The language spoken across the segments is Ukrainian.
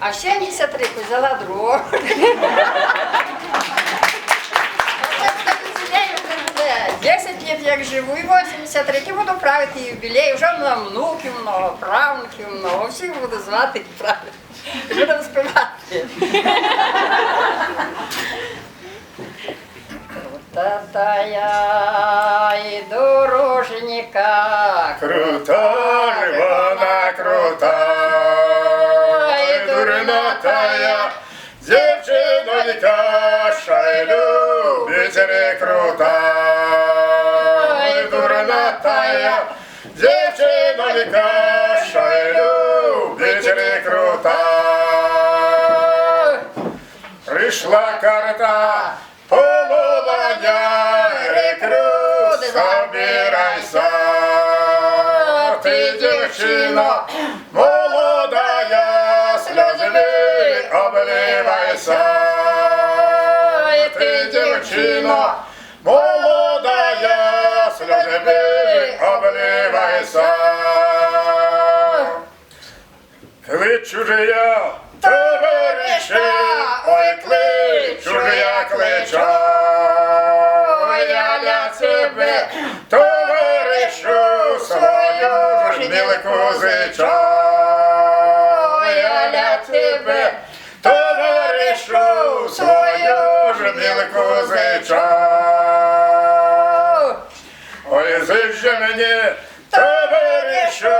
А 73 взяла дров. 10 лет як живу, і 83 буду правити юбілей. Вже много внуків, много правнуків, много. Всіх буду звати і правити. Будемо співати. Крута і дорожника. Крута, вона крута, і дурнотая, дівчинонька, шай любить рекрута. І дурнотая, дівчинонька, шай любить рекрута. Прийшла карта, полудня, рекрут, собирайся. Ты, девчина, молодая, слезами обливайся. Ты, девчина, молодая, слезами обливайся. Клич чужия, товарища, ой, клич чужия, клича. Я для тебе, товаришу, свою ж мілку зича. Я для тебе, товаришу, свою ж мілку зича. Ой, зич же мені, товаришу,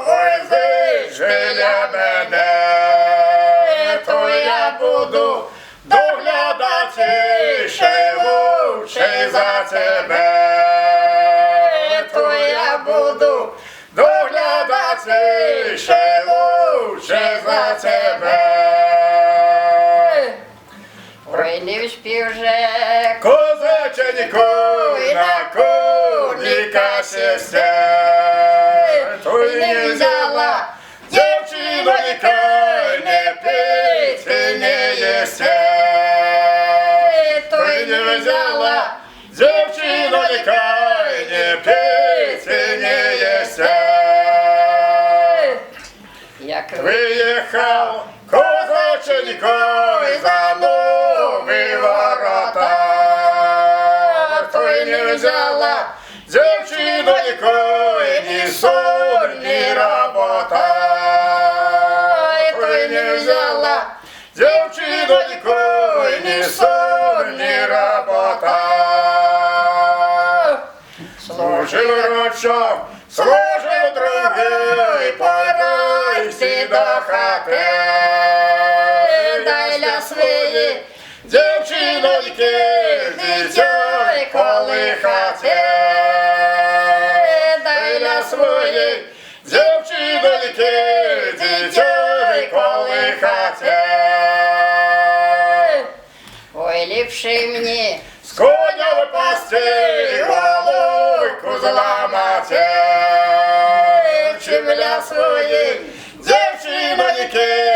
ой, зич же для мене, то я буду доглядати ще лучше за тебе, то я буду доглядати ще лучше за тебе. Ой, не вспів же Козаченьку на курника сісти, то й не взяла дівчинонька, не пить і не їсти. То й не взяла дівчинонька, не пить і не їсти. як Виїхав козаченько за нові ворота, то й не взяла дівчинонько, ні сон, ні робота. То й не взяла дівчинонько, ні сон, ні робота. Служив рочок, служив другий, пора йти до хати. Дай для своєї дівчиноньки, дитя колихати. Дай для своєї дівчиноньки, дитя колихати. ой, ліпше мені З коня випасти, головку зламати, чим для своєї дівчиноньки